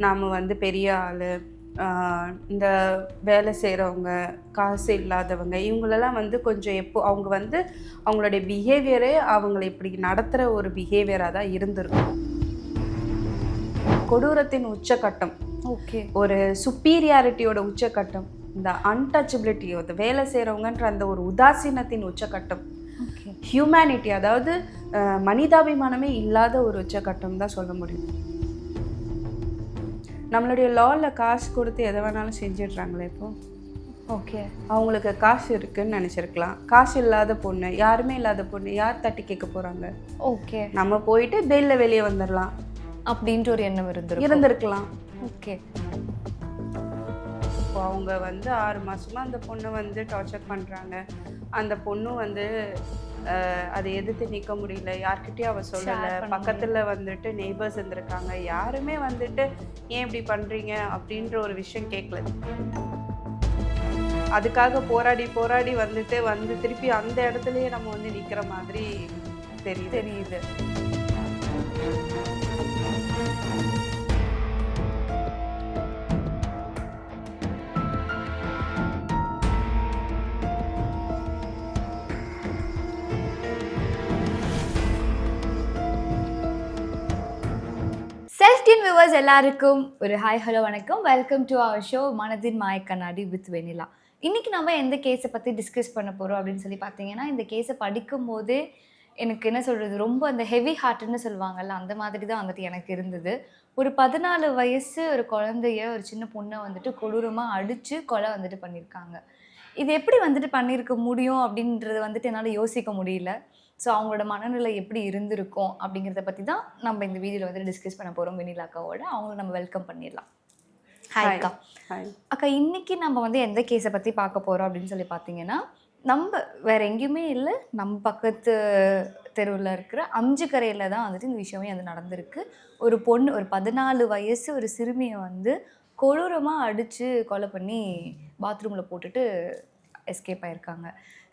நாம் வந்து பெரிய ஆள், இந்த வேலை செய்கிறவங்க, காசு இல்லாதவங்க, இவங்களெல்லாம் வந்து கொஞ்சம் அவங்க வந்து அவங்களுடைய பிஹேவியரே அவங்கள இப்படி நடத்துகிற ஒரு பிஹேவியராக தான் இருந்திருக்கும். கொடூரத்தின் உச்சக்கட்டம், ஓகே, ஒரு சுப்பீரியாரிட்டியோட உச்சக்கட்டம், இந்த அன்டச்சபிலிட்டி, அந்த வேலை செய்கிறவங்கன்ற அந்த ஒரு உதாசீனத்தின் உச்சக்கட்டம், ஹியூமனிட்டி, அதாவது மனிதாபிமானமே இல்லாத ஒரு உச்சக்கட்டம் தான் சொல்ல முடியும். நம்மளுடைய லாவில் காசு கொடுத்து எதை வேணாலும் செஞ்சிடுறாங்களே இப்போ. ஓகே, அவங்களுக்கு காசு இருக்குன்னு நினச்சிருக்கலாம். காசு இல்லாத பொண்ணு, யாருமே இல்லாத பொண்ணு யார் தட்டி கேட்க போகிறாங்க? ஓகே, நம்ம போயிட்டு பெயிலில் வெளியே வந்துடலாம் அப்படின்ற ஒரு எண்ணம் இருந்திருக்கலாம். ஓகே, இப்போ அவங்க வந்து 6 மாதமாக அந்த பொண்ணை வந்து டார்ச்சர் பண்ணுறாங்க. அந்த பொண்ணு வந்து அதை எதிர்த்து நிற்க முடியல, யார்கிட்டயும் அவள் சொல்லலை. பக்கத்தில் வந்துட்டு நெய்பர்ஸ் இருந்திருக்காங்க, யாருமே வந்துட்டு ஏன் இப்படி பண்ணுறீங்க அப்படின்ற ஒரு விஷயம் கேட்கல. அதுக்காக போராடி போராடி வந்து திருப்பி அந்த இடத்துலயே நம்ம வந்து நிற்கிற மாதிரி தெரியுது. செல்ஃப்டின் வியூவர்ஸ் எல்லாருக்கும் ஒரு ஹாய் ஹலோ வணக்கம். வெல்கம் டு அவர் ஷோ மனதின் மாய கண்ணாடி வித் வெனிலா. இன்னைக்கு நம்ம எந்த கேஸை பற்றி டிஸ்கஸ் பண்ண போகிறோம் அப்படின்னு சொல்லி பார்த்தீங்கன்னா, இந்த கேஸை படிக்கும் போதே எனக்கு என்ன சொல்கிறது, ரொம்ப அந்த ஹெவி ஹார்ட்னு சொல்லுவாங்கல்ல, அந்த மாதிரி தான் வந்துட்டு எனக்கு இருந்தது. ஒரு 14 வயசு ஒரு குழந்தைய, ஒரு சின்ன பொண்ணை வந்துட்டு கொடூரமாக அடித்து கொலை வந்துட்டு பண்ணியிருக்காங்க. இது எப்படி வந்துட்டு பண்ணியிருக்க முடியும் அப்படின்றது வந்துட்டு என்னால் யோசிக்க முடியல. ஸோ அவங்களோட மனநிலை எப்படி இருந்திருக்கும் அப்படிங்கிறத பற்றி தான் நம்ம இந்த வீடியோவில் வந்துட்டு டிஸ்கஸ் பண்ண போகிறோம் வெனிலா அக்காவோட. அவங்கள நம்ம வெல்கம் பண்ணிடலாம். ஹாய் அக்கா. அக்கா, இன்னைக்கு நம்ம வந்து எந்த கேஸை பற்றி பார்க்க போகிறோம் அப்படின்னு சொல்லி பார்த்தீங்கன்னா, நம்ம வேற எங்கேயுமே இல்லை, நம்ம பக்கத்து தெருவில் இருக்கிற அம்ஜிக்கரையில் தான் வந்துட்டு இந்த விஷயமே வந்து நடந்திருக்கு. ஒரு பொண்ணு, ஒரு 14 வயசு ஒரு சிறுமியை வந்து கொடூரமாக அடித்து கொலை பண்ணி பாத்ரூமில் போட்டுட்டு எஸ்கேப் ஆகிருக்காங்க.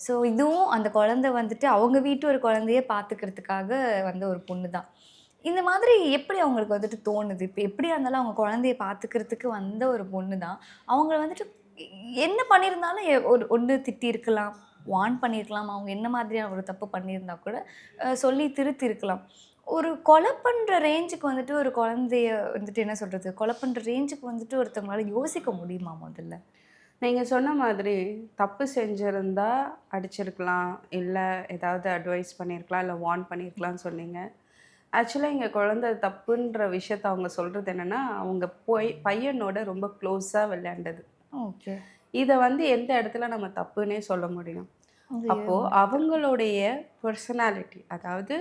ஸோ இதுவும் அந்த குழந்தை வந்துட்டு அவங்க வீட்டு ஒரு குழந்தைய பார்த்துக்கிறதுக்காக வந்த ஒரு பொண்ணு தான். இந்த மாதிரி எப்படி அவங்களுக்கு வந்துட்டு தோணுது? இப்போ எப்படியா இருந்தாலும் அவங்க குழந்தைய பார்த்துக்கிறதுக்கு வந்த ஒரு பொண்ணு தான். அவங்கள வந்துட்டு என்ன பண்ணியிருந்தாலும் ஒன்று திட்டியிருக்கலாம், வார்ன் பண்ணியிருக்கலாம், அவங்க என்ன மாதிரியான ஒரு தப்பு பண்ணியிருந்தா கூட சொல்லி திருத்திருக்கலாம். ஒரு கொலை பண்ணுற ரேஞ்சுக்கு வந்துட்டு ஒரு குழந்தைய வந்துட்டு என்ன சொல்கிறது, கொலை பண்ணுற ரேஞ்சுக்கு வந்துட்டு ஒருத்தவங்களால யோசிக்க முடியுமா? முதல்ல நீங்கள் சொன்ன மாதிரி தப்பு செஞ்சுருந்தா அடிச்சிருக்கலாம், இல்லை ஏதாவது அட்வைஸ் பண்ணியிருக்கலாம், இல்லை வார்ன் பண்ணியிருக்கலாம்னு சொன்னீங்க. ஆக்சுவலாக எங்கள் குழந்தை தப்புன்ற விஷயத்த அவங்க சொல்கிறது என்னென்னா, அவங்க பையனோட ரொம்ப க்ளோஸாக விளையாண்டது. ஓகே, இதை வந்து எந்த இடத்துல நம்ம தப்புன்னே சொல்ல முடியும்? அப்போது அவங்களுடைய பர்சனாலிட்டி, அதாவது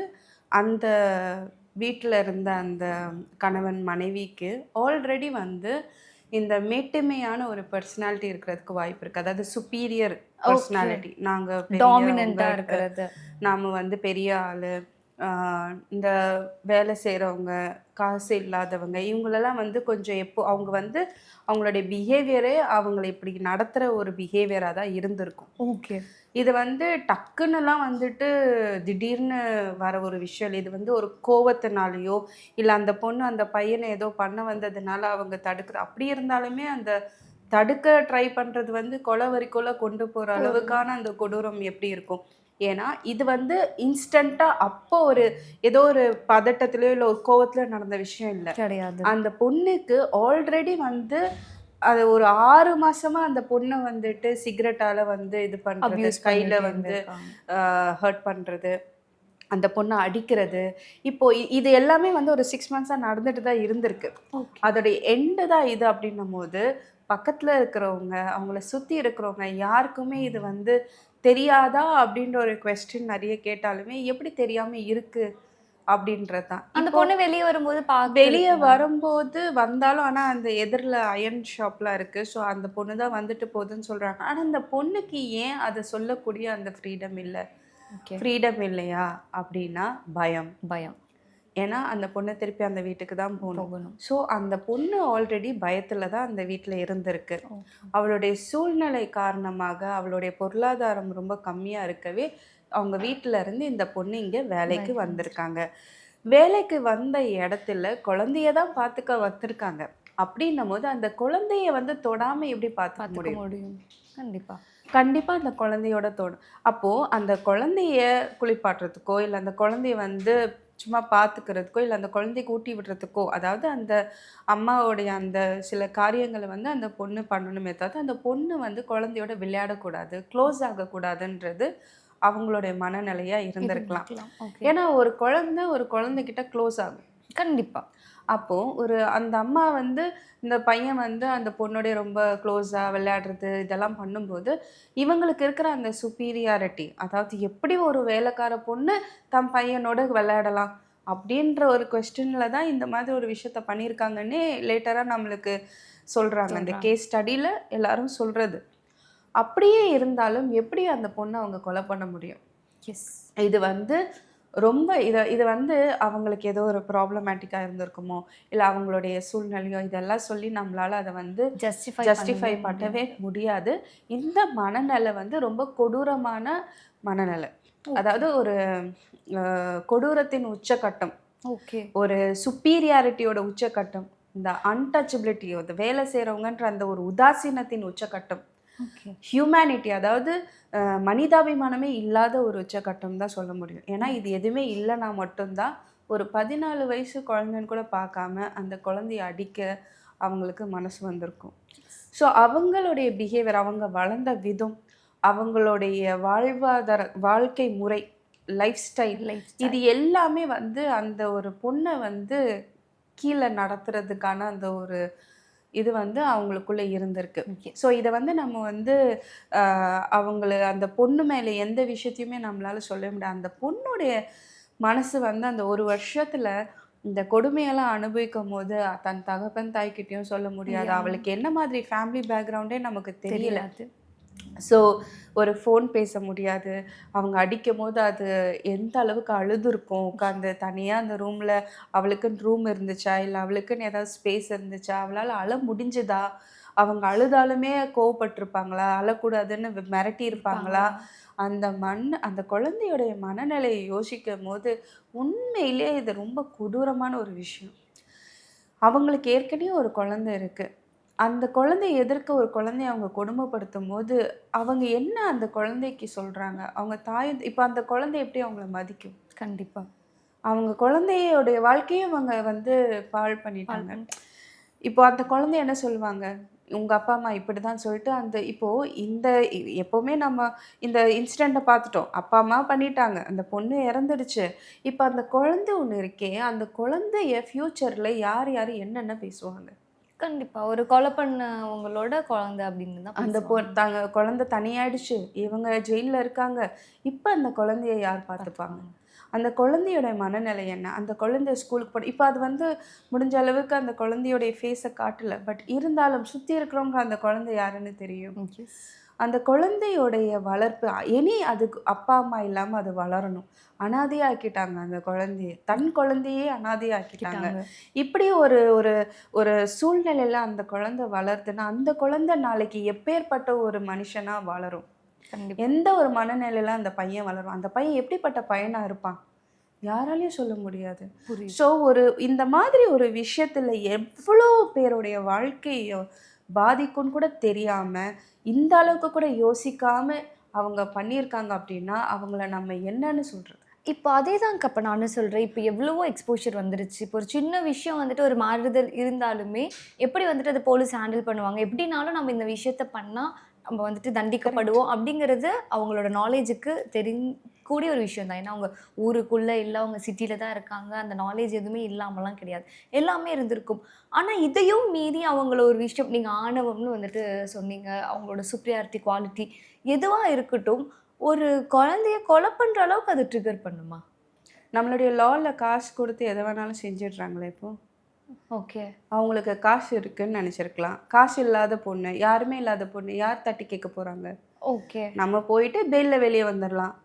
அந்த வீட்டில் இருந்த அந்த கணவன் மனைவிக்கு ஆல்ரெடி வந்து இந்த மேட்டுமையான ஒரு பர்சனாலிட்டி இருக்கிறதுக்கு வாய்ப்பு இருக்குது. அதாவது சுப்பீரியர் பர்சனாலிட்டி, நாங்கள் டாமினண்டாக இருக்கிறது, நாம் வந்து பெரிய ஆள், இந்த வேலை செய்கிறவங்க, காசு இல்லாதவங்க, இவங்களெல்லாம் வந்து கொஞ்சம் அவங்க வந்து அவங்களுடைய பிஹேவியரே அவங்கள இப்படி நடத்துகிற ஒரு பிஹேவியராக தான் இருந்திருக்கும். ஓகே, இது வந்து டக்குன்னுலாம் வந்துட்டு திடீர்னு வர ஒரு விஷயம் இல்லை. இது வந்து ஒரு கோவத்தினாலேயோ, இல்லை அந்த பொண்ணு அந்த பையனை ஏதோ பண்ண வந்ததுனால அவங்க தடுக்குது. அப்படி இருந்தாலுமே அந்த தடுக்க ட்ரை பண்ணுறது வந்து கொலை வரைக்குள்ள கொண்டு போகிற அளவுக்கான அந்த கொடூரம் எப்படி இருக்கும்? ஏன்னா இது வந்து இன்ஸ்டண்ட்டாக அப்போ ஏதோ ஒரு பதட்டத்திலையோ இல்லை ஒரு கோவத்திலையோ நடந்த விஷயம் இல்லை, கிடையாது. அந்த பொண்ணுக்கு ஆல்ரெடி வந்து அது ஒரு 6 மாசமா அந்த பொண்ணை வந்துட்டு சிகரெட்டால வந்து இது பண்ணுறது, கையில் வந்து ஹர்ட் பண்ணுறது, அந்த பொண்ணை அடிக்கிறது. இப்போ இது எல்லாமே வந்து ஒரு 6 மந்த்ஸாக நடந்துட்டு தான் இருந்திருக்கு. அதோடைய எண்டு தான் இது அப்படின்னும் போது பக்கத்தில் இருக்கிறவங்க, அவங்கள சுற்றி இருக்கிறவங்க யாருக்குமே இது வந்து தெரியாதா அப்படின்ற ஒரு கொஸ்டின் நிறைய கேட்டாலுமே எப்படி தெரியாமல் இருக்கு அப்படின்றது தான். அந்த பொண்ணு வெளியே வரும்போது வந்தாலும், ஆனால் அந்த எதிரில் அயன் ஷாப்லாம் இருக்குது. ஸோ அந்த பொண்ணு தான் வந்துட்டு போகுதுன்னு சொல்கிறாங்க. ஆனால் அந்த பொண்ணுக்கு ஏன் அதை சொல்லக்கூடிய அந்த ஃப்ரீடம் இல்லை? ஃப்ரீடம் இல்லையா அப்படின்னா பயம். ஏன்னா அந்த பொண்ணை திருப்பி அந்த வீட்டுக்கு தான் போகணும். ஸோ அந்த பொண்ணு ஆல்ரெடி பயத்தில் தான் அந்த வீட்டில் இருந்திருக்கு. அவளுடைய சூழ்நிலை காரணமாக அவளுடைய பொருளாதாரம் ரொம்ப கம்மியாக இருக்கவே அவங்க வீட்டில் இருந்து இந்த பொண்ணு இங்கே வேலைக்கு வந்திருக்காங்க. வேலைக்கு வந்த இடத்துல குழந்தைய தான் பார்த்துக்க வந்திருக்காங்க. அப்படின்னும் போது அந்த குழந்தைய வந்து தொடாம எப்படி பார்த்துக்க முடியும்? முடியும் கண்டிப்பா. கண்டிப்பா அந்த குழந்தையோட தோணும். அப்போ அந்த குழந்தைய குளிப்பாட்டுறதுக்கோ, இல்ல அந்த குழந்தைய வந்து சும்மா பார்த்துக்கிறதுக்கோ, இல்ல அந்த குழந்தைக்கு ஊட்டி விடுறதுக்கோ, அதாவது அந்த அம்மாவுடைய அந்த சில காரியங்கள வந்து அந்த பொண்ணு பண்ணணுமே தவிர்த்து, அந்த பொண்ணு வந்து குழந்தையோட விளையாடக்கூடாது, க்ளோஸ் ஆகக்கூடாதுன்றது அவங்களுடைய மனநிலையா இருந்திருக்கலாம். ஓகே. ஏன்னா ஒரு குழந்தை ஒரு குழந்தைகிட்ட க்ளோஸ் ஆகும். கண்டிப்பா. அப்போ அந்த அம்மா வந்து இந்த பையன் வந்து அந்த பொண்ணோடய ரொம்ப க்ளோஸா விளையாடுறது இதெல்லாம் பண்ணும்போது, இவங்களுக்கு இருக்கிற அந்த சுப்பீரியாரிட்டி, அதாவது எப்படி ஒரு வேலைக்கார பொண்ணு தன் பையனோட விளையாடலாம்? அப்படின்ற ஒரு கொஸ்டின்ல தான் இந்த மாதிரி ஒரு விஷயத்த பண்ணியிருக்காங்கன்னே லேட்டரா நம்மளுக்கு சொல்றாங்க. அந்த கேஸ் ஸ்டடியில எல்லாரும் சொல்றது. அப்படியே இருந்தாலும் எப்படி அந்த பொண்ண அவங்க கொலை பண்ண முடியும்? எஸ். இது வந்து ரொம்ப இது வந்து அவங்களுக்கு ஏதோ ஒரு ப்ராப்ளமேட்டிக்கா இருந்திருக்குமோ, இல்ல அவங்களுடைய சூழ்நிலையோ இதெல்லாம் சொல்லி நம்மளால அத வந்து ஜஸ்டிஃபை பண்ணவே முடியாது. இந்த மனநிலை வந்து ரொம்ப கொடூரமான மனநிலை. அதாவது ஒரு கொடூரத்தின் உச்சகட்டம். ஓகே. ஒரு சுப்பீரியாரிட்டியோட உச்சகட்டம். இந்த அன்டச்சபிலிட்டி, அந்த வேலை செய்றவங்கன்ற அந்த ஒரு உதாசீனத்தின் உச்சகட்டம். ஹியூமனிட்டி, அதாவது மனிதாபிமானமே இல்லாத ஒரு உச்சகட்டம் தான் சொல்ல முடியும். ஏன்னா இது எதுவுமே இல்லைனா மட்டும்தான் ஒரு 14 வயசு குழந்தைன்னு கூட பார்க்காம அந்த குழந்தைய அடிக்க அவங்களுக்கு மனசு வந்திருக்கும். ஸோ அவங்களுடைய பிஹேவியர், அவங்க வளர்ந்த விதம், அவங்களுடைய வாழ்க்கை முறை, லைஃப் ஸ்டைல், இது எல்லாமே வந்து அந்த ஒரு பொண்ணை வந்து கீழே நடத்துறதுக்கான அந்த ஒரு இது வந்து அவங்களுக்குள்ள இருந்திருக்கு. ஸோ இதை வந்து நம்ம வந்து அந்த பொண்ணு மேலே எந்த விஷயத்தையுமே நம்மளால சொல்ல முடியாது. அந்த பொண்ணுடைய மனசு வந்து அந்த ஒரு வருஷத்துல இந்த கொடுமையெல்லாம் அனுபவிக்கும் போது தன் தகப்பன் தாய்கிட்டையும் சொல்ல முடியாது. அவளுக்கு என்ன மாதிரி ஃபேமிலி பேக்ரவுண்டே நமக்கு தெரியல. ஸோ ஒரு ஃபோன் பேச முடியாது. அவங்க அடிக்கும்போது அது எந்த அளவுக்கு அழுதுருக்கும். உட்காந்து தனியாக அந்த ரூமில் அவளுக்குன்னு ரூம் இருந்துச்சா, இல்லை அவளுக்குன்னு ஏதாவது ஸ்பேஸ் இருந்துச்சா, அவளால் அழ முடிஞ்சுதா, அவங்க அழுதாலுமே கோவப்பட்டிருப்பாங்களா, அழக்கூடாதுன்னு மிரட்டி இருப்பாங்களா, அந்த குழந்தையுடைய மனநிலையை யோசிக்கும் போது உண்மையிலே இது ரொம்ப கொடூரமான ஒரு விஷயம். அவங்களுக்கு ஏற்கனவே ஒரு குழந்தை இருக்குது. அந்த குழந்தைய எதிர்க்க ஒரு குழந்தைய அவங்க கொடுமைப்படுத்தும் போது, அவங்க என்ன அந்த குழந்தைக்கு சொல்றாங்க? அவங்க தாய் இப்ப அந்த குழந்தை எப்படி அவங்கள மதிக்கும்? கண்டிப்பா. அவங்க குழந்தையோடைய வாழ்க்கைய அவங்க வந்து பாழ் பண்ணிட்டாங்க. இப்போ அந்த குழந்தை என்ன சொல்லுவாங்க? உங்க அப்பா, அம்மா இப்படிதான் சொல்லிட்டு இப்போ எப்பவுமே நம்ம இந்த இன்சிடென்ட்ட பார்த்துட்டோம். அப்பா, அம்மா பண்ணிட்டாங்க. அந்த பொண்ணு இறந்துடுச்சு. இப்ப அந்த குழந்தை ஒண்ணு இருக்கே, அந்த குழந்தைய ஃபியூச்சர்ல யார் யார் என்னென்ன பேசுவாங்க? கண்டிப்பா. ஒரு கொலை பண்ணவங்களோட குழந்தை அப்படின்னு தான் அந்த குழந்தை தனியாயிடுச்சு. இவங்க ஜெயில்ல இருக்காங்க. இப்ப அந்த குழந்தைய யார் பார்த்துப்பாங்க? அந்த குழந்தையோட மனநிலை என்ன? அந்த குழந்தை ஸ்கூலுக்கு இப்ப அது வந்து முடிஞ்ச அளவுக்கு அந்த குழந்தையோடைய ஃபேஸ காட்டல. பட் இருந்தாலும் சுத்தி இருக்கிறவங்க அந்த குழந்தை யாருன்னு தெரியும். அந்த குழந்தையோடைய வளர்ப்பு அதுக்கு அப்பா, அம்மா இல்லாம அது வளரணும். அனாதையாக்கிட்டாங்க அந்த குழந்தைய. தன் குழந்தையே அனாதையாக்கிட்டாங்க. இப்படி ஒரு ஒரு ஒரு சூழ்நிலையில அந்த குழந்தை வளருதுன்னா, அந்த குழந்தை நாளைக்கு எப்பேற்பட்ட ஒரு மனுஷனா வளரும்? எந்த ஒரு மனநிலையில அந்த பையன் வளரும்? அந்த பையன் எப்படிப்பட்ட பையனா இருப்பான்? யாராலையும் சொல்ல முடியாது. ஸோ இந்த மாதிரி ஒரு விஷயத்துல எவ்வளோ பேருடைய வாழ்க்கைய பாதிக்கும்னு கூட தெரியாம, இந்த அளவுக்கு கூட யோசிக்காம அவங்க பண்ணியிருக்காங்க அப்படின்னா, அவங்கள நம்ம என்னன்னு சொல்றது? இப்போ அதேதான்க்கா இப்போ நானும் சொல்கிறேன். இப்போ எவ்வளவோ எக்ஸ்போஷர் வந்துருச்சு. இப்போ ஒரு சின்ன விஷயம் வந்துட்டு ஒரு மாறுதல் இருந்தாலுமே, எப்படி வந்துட்டு அதை போலீஸ் ஹேண்டில் பண்ணுவாங்க? எப்படினாலும் நம்ம இந்த விஷயத்த பண்ணால் நம்ம வந்துட்டு தண்டிக்கப்படுவோம் அப்படிங்கிறது அவங்களோட நாலேஜுக்கு கூடிய ஒரு விஷயம் தான். ஏன்னா அவங்க ஊருக்குள்ளே இல்லை, அவங்க சிட்டியில் தான் இருக்காங்க. அந்த நாலேஜ் எதுவுமே இல்லாமலாம் கிடையாது. எல்லாமே இருந்திருக்கும். ஆனால் இதையும் மீறி அவங்கள ஒரு விஷயம் நீங்கள் ஆணவம்னு வந்துட்டு சொன்னீங்க. அவங்களோட சுப்ரியாரிட்டி குவாலிட்டி எதுவாக இருக்கட்டும், ஒரு குழந்தைய கொலை பண்ணுற அளவுக்கு அது ட்ரிகர் பண்ணுமா? நம்மளுடைய லால காசு கொடுத்து எதை வேணாலும் செஞ்சிடுறாங்களே இப்போ. ஓகே. அவங்களுக்கு காசு இருக்குன்னு நினச்சிருக்கலாம். காசு இல்லாத பொண்ணு, யாருமே இல்லாத பொண்ணு யார் தட்டி கேட்க போகிறாங்க? ஓகே. நம்ம போயிட்டு பெயிலில் வெளியே வந்துடலாம்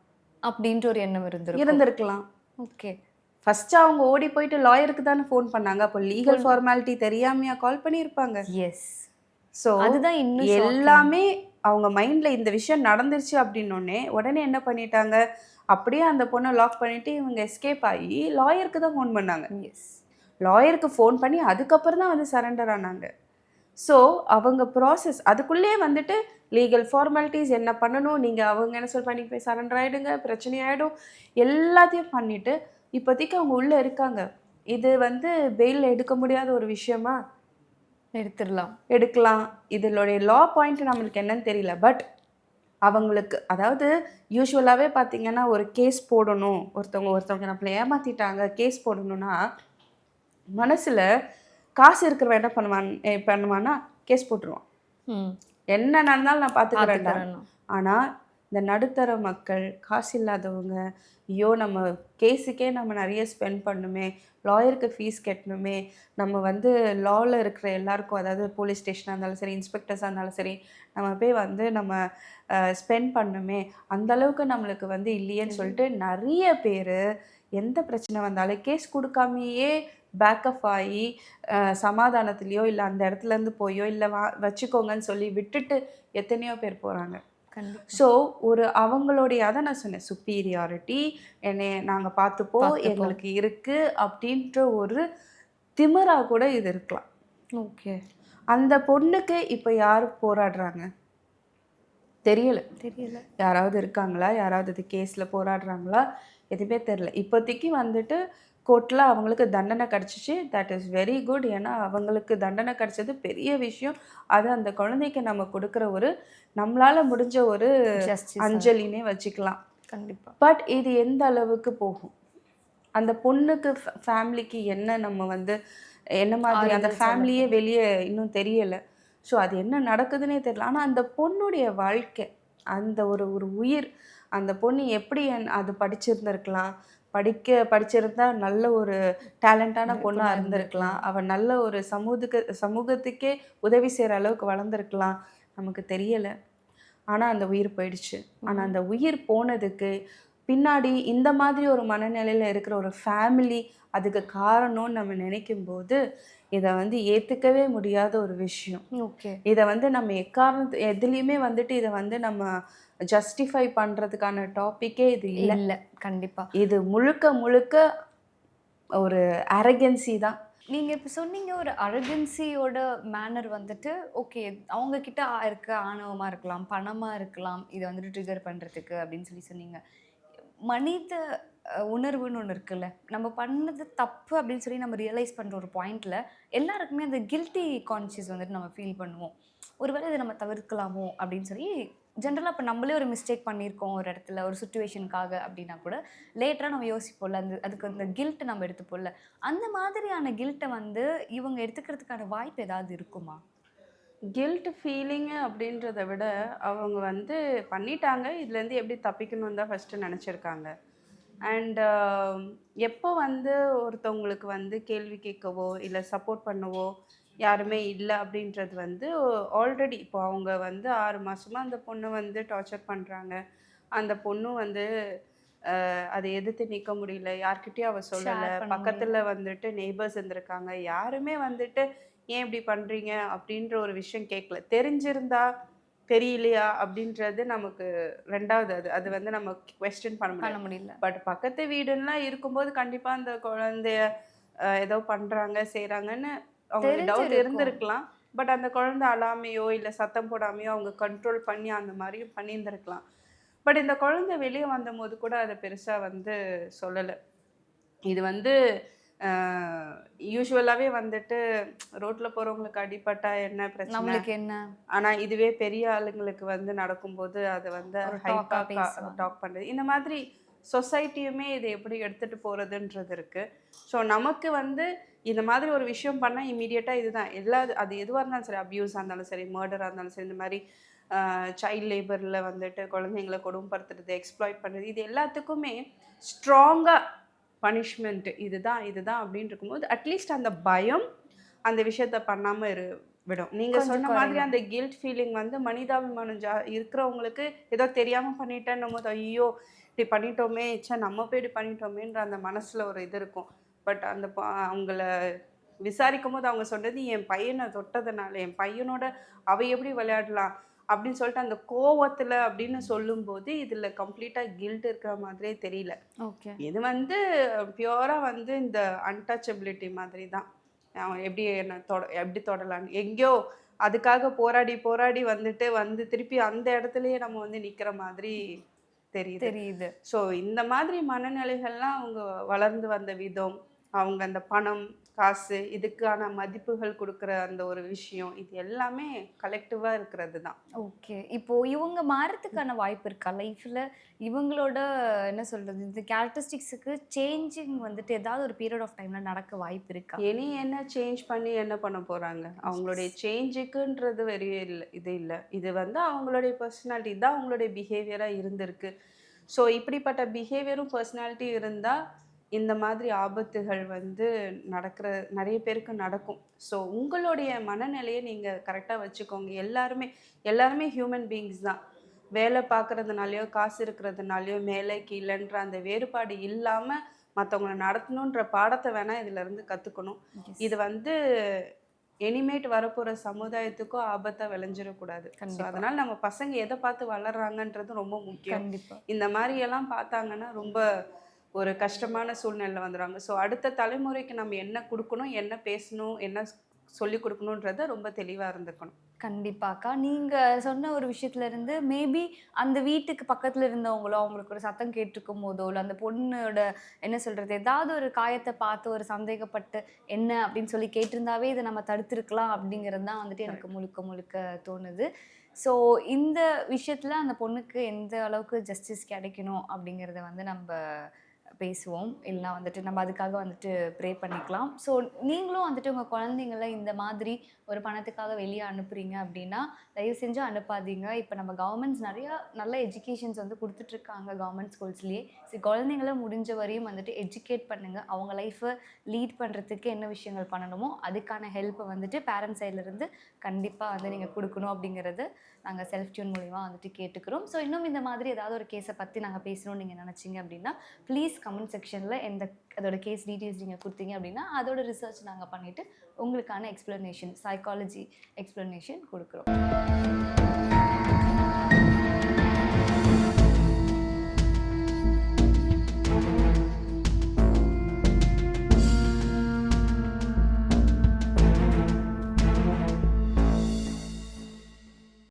அப்படின்ற ஒரு எண்ணம் இருந்திருக்கலாம். ஓகே. ஃபர்ஸ்ட் அவங்க ஓடி போயிட்டு லாயருக்கு தானே ஃபோன் பண்ணாங்க. அப்போ லீகல் ஃபார்மாலிட்டி தெரியாமையா கால் பண்ணியிருப்பாங்க? எஸ். ஸோ அதுதான் இன்னும் எல்லாமே அவங்க மைண்டில் இந்த விஷயம் நடந்துருச்சு அப்படின்னோடனே உடனே என்ன பண்ணிட்டாங்க, அப்படியே அந்த பொண்ணை லாக் பண்ணிவிட்டு இவங்க எஸ்கேப் ஆகி லாயருக்கு தான் ஃபோன் பண்ணாங்க. எஸ். லாயருக்கு ஃபோன் பண்ணி அதுக்கப்புறம் தான் வந்து சரண்டர் ஆனாங்க. ஸோ அவங்க ப்ராசஸ் அதுக்குள்ளேயே வந்துட்டு லீகல் ஃபார்மாலிட்டிஸ் என்ன பண்ணணும், நீங்கள் அவங்க என்ன சொல்லுவாங்க, நீங்கள் போய் சரண்டர் ஆகிடுங்க, பிரச்சனை ஆகிடும், எல்லாத்தையும் பண்ணிவிட்டு இப்போதைக்கு அவங்க உள்ளே இருக்காங்க. இது வந்து பெயிலில் எடுக்க முடியாத ஒரு விஷயமா? எடுக்கலாம். இதனுடைய லா பாயிண்ட் நம்மளுக்கு என்னன்னு தெரியல. பட் அவங்களுக்கு அதாவது யூஸ்வலாகவே பார்த்தீங்கன்னா ஒரு கேஸ் போடணும், ஒருத்தவங்க நம்மளை ஏமாற்றிட்டாங்க கேஸ் போடணும்னா மனசில் காசு இருக்கிறவன் என்ன பண்ணுவான்னா கேஸ் போட்டுருவான். என்ன நடந்தாலும் நான் பார்த்துக்கிறேன். ஆனால் இந்த நடுத்தர மக்கள், காசு இல்லாதவங்க, ஐயோ நம்ம கேஸுக்கே நம்ம நிறைய ஸ்பெண்ட் பண்ணணுமே, லாயருக்கு ஃபீஸ் கட்டணுமே, நம்ம வந்து லாவில் இருக்கிற எல்லாருக்கும், அதாவது போலீஸ் ஸ்டேஷனாக இருந்தாலும் சரி, இன்ஸ்பெக்டர்ஸாக இருந்தாலும் சரி, நம்ம போய் வந்து நம்ம ஸ்பெண்ட் பண்ணணுமே, அந்தளவுக்கு நம்மளுக்கு வந்து இல்லையேன்னு சொல்லிட்டு நிறைய பேர் எந்த பிரச்சனை வந்தாலும் கேஸ் கொடுக்காமையே பேக்கப் ஆகி சமாதானத்துலேயோ இல்லை அந்த இடத்துலேருந்து போயோ இல்லை வச்சுக்கோங்கன்னு சொல்லி விட்டுட்டு எத்தனையோ பேர் போகிறாங்க. ஸோ ஒரு அவங்களுடைய அதான் நான் சொன்னேன், சுப்பீரியாரிட்டி, என்னை நாங்கள் பார்த்துப்போம், எங்களுக்கு இருக்குது அப்படின்ற ஒரு திமிராக கூட இது இருக்கலாம். ஓகே. அந்த பொண்ணுக்கு இப்போ யார் போராடுறாங்க தெரியல. யாராவது இருக்காங்களா, யாராவது இது கேஸில் போராடுறாங்களா, எதுவுமே தெரில. இப்போதைக்கு வந்துட்டு கோர்ட்டில் அவங்களுக்கு தண்டனை கிடச்சிச்சு. That is very good. ஏன்னா அவங்களுக்கு தண்டனை கிடச்சது பெரிய விஷயம். அது அந்த குழந்தைக்கு நம்ம கொடுக்குற ஒரு நம்மளால் முடிஞ்ச ஒரு அஞ்சலினே வச்சுக்கலாம். கண்டிப்பாக. பட் இது எந்த அளவுக்கு போகும், அந்த பொண்ணுக்கு ஃபேமிலிக்கு என்ன நம்ம வந்து என்ன மாதிரி, அந்த ஃபேமிலியே வெளியே இன்னும் தெரியலை. ஸோ அது என்ன நடக்குதுன்னே தெரியல. ஆனால் அந்த பொண்ணுடைய வாழ்க்கை, அந்த ஒரு உயிர், அந்த பொண்ணு எப்படி அது படிச்சிருந்துருக்கலாம், படிச்சிருந்தா நல்ல ஒரு டேலண்டான பொண்ணாக இருந்திருக்கலாம், அவள் நல்ல ஒரு சமூகத்துக்கே உதவி செய்கிற அளவுக்கு வளர்ந்துருக்கலாம், நமக்கு தெரியலை. ஆனால் அந்த உயிர் போயிடுச்சு. ஆனால் அந்த உயிர் போனதுக்கு பின்னாடி இந்த மாதிரி ஒரு மனநிலையில் இருக்கிற ஒரு ஃபேமிலி அதுக்கு காரணம்னு நம்ம நினைக்கும்போது இதை வந்து ஏற்றுக்கவே முடியாத ஒரு விஷயம். ஓகே. இதை வந்து நம்ம எதுலேயுமே வந்துட்டு இதை வந்து நம்ம ஜஸ்டிஃபை பண்ணுறதுக்கான டாப்பிக்கே இது இல்லை. கண்டிப்பாக இது முழுக்க ஒரு அரகன்சி தான். நீங்கள் இப்போ சொன்னீங்க, ஒரு அரகன்சியோட மேனர் வந்துட்டு ஓகே, அவங்கக்கிட்ட இருக்க ஆணவமாக இருக்கலாம், பணமாக இருக்கலாம், இதை வந்துட்டு ட்ரிகர் பண்ணுறதுக்கு அப்படின்னு சொன்னீங்க. மனித உணர்வுன்னு ஒன்று இருக்குல்ல, நம்ம பண்ணது தப்பு அப்படின்னு சொல்லி நம்ம ரியலைஸ் பண்ணுற ஒரு பாயிண்டில் எல்லாருக்குமே அந்த கில்ட்டி கான்ஷியஸ் வந்துட்டு நம்ம ஃபீல் பண்ணுவோம். ஒருவேளை இதை நம்ம தவிர்க்கலாமோ அப்படின்னு சொல்லி ஜென்ரலாக இப்போ நம்மளே ஒரு மிஸ்டேக் பண்ணியிருக்கோம் ஒரு இடத்துல ஒரு சுச்சுவேஷனுக்காக அப்படின்னா கூட லேட்டராக நம்ம யோசிப்போம்ல, அதுக்கு அந்த கில்ட்டை நம்ம எடுத்துப்போம்ல, அந்த மாதிரியான கில்ட்டை வந்து இவங்க எடுத்துக்கிறதுக்கான வாய்ப்பு ஏதாவது இருக்குமா? கில்ட் ஃபீலிங்கு அப்படின்றத விட அவங்க வந்து பண்ணிட்டாங்க, இதுலேருந்து எப்படி தப்பிக்கணும்னு தான் ஃபஸ்ட்டு நினச்சிருக்காங்க. அண்ட் எப்போ வந்து ஒருத்தவங்களுக்கு வந்து கேள்வி கேட்கவோ இல்லை சப்போர்ட் பண்ணவோ யாருமே இல்லை அப்படின்றது வந்து ஆல்ரெடி இப்போ அவங்க வந்து 6 மாதமாக அந்த பொண்ணை வந்து டார்ச்சர் பண்ணுறாங்க. அந்த பொண்ணும் வந்து அதை எதிர்த்து நிற்க முடியல, யார்கிட்டயும் அவள் சொல்லலை, பக்கத்தில் வந்துட்டு நெய்பர்ஸ் இருந்திருக்காங்க, யாருமே வந்துட்டு ஏன் இப்படி பண்ணுறீங்க அப்படின்ற ஒரு விஷயம் கேட்கல. தெரிஞ்சிருந்தா தெரியலையா அப்படின்றது நமக்கு ரெண்டாவது, அது வந்து நம்ம குவெஸ்டின் பண்ண முடியல. பட் பக்கத்து வீடுன்னா இருக்கும்போது கண்டிப்பாக அந்த குழந்தைய ஏதோ பண்ணுறாங்க செய்கிறாங்கன்னு அவங்களுக்கு டவுட் இருந்திருக்கலாம். பட் அந்த குழந்தை அழாமையோ இல்லை சத்தம் போடாமையோ அவங்க கண்ட்ரோல் பண்ணி அந்த மாதிரியும் பண்ணியிருந்திருக்கலாம். பட் இந்த குழந்தை வெளியே வந்தபோது கூட அதை பெருசாக வந்து சொல்லலை. இது வந்து யூஸ்வலாகவே வந்துட்டு ரோட்டில் போகிறவங்களுக்கு அடிப்பட்டா என்ன பிரச்சனை என்ன, ஆனால் இதுவே பெரிய ஆளுங்களுக்கு வந்து நடக்கும்போது அதை வந்து டாக் பண்ணுறது, இந்த மாதிரி சொசைட்டியுமே இதை எப்படி எடுத்துகிட்டு போகிறதுன்றது இருக்குது. ஸோ நமக்கு வந்து இந்த மாதிரி ஒரு விஷயம் பண்ணால் இம்மீடியட்டாக இதுதான் அது எதுவாக இருந்தாலும் சரி, அப்யூஸாக இருந்தாலும் சரி, மர்டராக இருந்தாலும் சரி, இந்த மாதிரி சைல்ட் லேபரில் வந்துட்டு குழந்தைங்களை கொடுமைப்படுத்துறது, எக்ஸ்ப்ளாய்ட் பண்ணுறது, இது எல்லாத்துக்குமே ஸ்ட்ராங்காக பனிஷ்மெண்ட் இதுதான் அப்படின்னு இருக்கும்போது அட்லீஸ்ட் அந்த பயம் அந்த விஷயத்த பண்ணாமல் விடும். நீங்கள் சொன்ன மாதிரி அந்த கில்ட் ஃபீலிங் வந்து மனிதாபிமானம் இருக்கிறவங்களுக்கு ஏதோ தெரியாமல் பண்ணிட்டேன்னும் போது ஐயோ இப்படி பண்ணிட்டோமே, நம்ம போய் இப்படி பண்ணிட்டோமேன்ற அந்த மனசில் ஒரு இது இருக்கும். பட் அந்த அவங்கள விசாரிக்கும் போது அவங்க சொன்னது என் பையனை தொட்டதுனால, என் பையனோட அவள் எப்படி விளையாடலாம், அப்படின்னு சொல்லிட்டு அந்த கோவத்தில் அப்படின்னு சொல்லும்போது இதில் கம்ப்ளீட்டாக கில்ட் இருக்கிற மாதிரியே தெரியல. ஓகே. இது வந்து பியூராக வந்து இந்த அன்டச்சபிலிட்டி மாதிரி தான். அவன் எப்படி என்ன எப்படி தொடலான்னு எங்கேயோ அதுக்காக போராடி போராடி வந்து திருப்பி அந்த இடத்துலயே நம்ம வந்து நிற்கிற மாதிரி தெரியுது. ஸோ இந்த மாதிரி மனநிலைகள்லாம் அவங்க வளர்ந்து வந்த விதம், அவங்க அந்த பணம் காசு இதுக்கான மதிப்புகள் கொடுக்குற அந்த ஒரு விஷயம், இது எல்லாமே கலெக்டிவாக இருக்கிறது தான். ஓகே. இப்போ இவங்க மாறதுக்கான வாய்ப்பு இருக்கா லைஃப்ல? இவங்களோட என்ன சொல்றது, இந்த கேரக்டரிஸ்டிக்ஸுக்கு சேஞ்சிங் வந்துட்டு ஏதாவது ஒரு பீரியட் ஆஃப் டைம்ல நடக்க வாய்ப்பு இருக்கா? இனி என்ன சேஞ்ச் பண்ணி என்ன பண்ண போறாங்க? அவங்களுடைய சேஞ்சுக்குன்றது வெறியே இல்லை, இது இல்லை. இது வந்து அவங்களுடைய பர்சனாலிட்டி தான், அவங்களுடைய பிஹேவியராக இருந்திருக்கு. ஸோ இப்படிப்பட்ட பிஹேவியரும் பர்சனாலிட்டியும் இருந்தால் இந்த மாதிரி ஆபத்துகள் வந்து நடக்கிற நிறைய பேருக்கு நடக்கும். ஸோ உங்களுடைய மனநிலையை நீங்கள் கரெக்டாக வச்சுக்கோங்க. எல்லாருமே ஹியூமன் பீயிங்ஸ் தான். வேலை பார்க்குறதுனாலையோ காசு இருக்கிறதுனாலையோ மேலே கீழேன்ற அந்த வேறுபாடு இல்லாமல் மற்றவங்களை நடத்தணுன்ற பாடத்தை வேணால் இதிலேருந்து கற்றுக்கணும். இது வந்து இனிமேட் வரப்போகிற சமுதாயத்துக்கும் ஆபத்தாக விளைஞ்சிடக்கூடாது. ஸோ அதனால் நம்ம பசங்க எதை பார்த்து வளர்றாங்கன்றது ரொம்ப முக்கியம். இந்த மாதிரியெல்லாம் பார்த்தாங்கன்னா ரொம்ப ஒரு கஷ்டமான சூழ்நிலை வந்துடுவாங்க. ஸோ அடுத்த தலைமுறைக்கு நம்ம என்ன கொடுக்கணும், என்ன பேசணும், என்ன சொல்லிக் கொடுக்கணுன்றத ரொம்ப தெளிவாக இருந்துக்கணும். கண்டிப்பாக்கா. நீங்கள் சொன்ன ஒரு விஷயத்துலேருந்து மேபி அந்த வீட்டுக்கு பக்கத்தில் இருந்தவங்களோ அவங்களுக்கு ஒரு சத்தம் கேட்டிருக்கும் போதோ இல்லை அந்த பொண்ணோட என்ன சொல்கிறது ஏதாவது ஒரு காயத்தை பார்த்து ஒரு சந்தேகப்பட்டு என்ன அப்படின்னு சொல்லி கேட்டிருந்தாவே இதை நம்ம தடுத்திருக்கலாம் அப்படிங்கிறது தான் வந்துட்டு எனக்கு முழுக்க முழுக்க தோணுது. ஸோ இந்த விஷயத்தில் அந்த பொண்ணுக்கு எந்த அளவுக்கு ஜஸ்டிஸ் கிடைக்கணும் அப்படிங்கிறத வந்து நம்ம பேசுவோம். இல்லைனா வந்துட்டு நம்ம அதுக்காக வந்துட்டு ப்ரே பண்ணிக்கலாம். ஸோ நீங்களும் வந்துட்டு உங்கள் குழந்தைங்கள இந்த மாதிரி ஒரு பணத்துக்காக வெளியே அனுப்புகிறீங்க அப்படின்னா தயவு செஞ்சு அனுப்பாதீங்க. இப்போ நம்ம கவர்மெண்ட்ஸ் நிறையா நல்ல எஜுகேஷன்ஸ் வந்து கொடுத்துட்ருக்காங்க கவர்மெண்ட் ஸ்கூல்ஸ்லேயே. ஸோ குழந்தைங்கள முடிஞ்ச வரையும் வந்துட்டு எஜுகேட் பண்ணுங்கள். அவங்க லைஃப்பை லீட் பண்ணுறதுக்கு என்ன விஷயங்கள் பண்ணணுமோ அதுக்கான ஹெல்ப்பை வந்துட்டு பேரண்ட்ஸ் சைட்லேருந்து கண்டிப்பாக வந்து நீங்கள் கொடுக்கணும் அப்படிங்கிறது நாங்கள் செல்ஃப் டியூன் மூலிமா வந்துட்டு கேட்டுக்கிறோம். ஸோ இன்னும் இந்த மாதிரி ஏதாவது ஒரு கேஸை பற்றி நாங்கள் பேசணும்னு நீங்கள் நினச்சிங்க அப்படின்னா ப்ளீஸ் கமெண்ட் செக்ஷனில் அதோட கேஸ் டீட்டெயில்ஸ் நீங்கள் கொடுத்தீங்க அப்படின்னா அதோட ரிசர்ச் நாங்கள் பண்ணிவிட்டு உங்களுக்கான எக்ஸ்ப்ளனேஷன் சைக்காலஜி எக்ஸ்ப்ளனேஷன் கொடுக்குறோம்.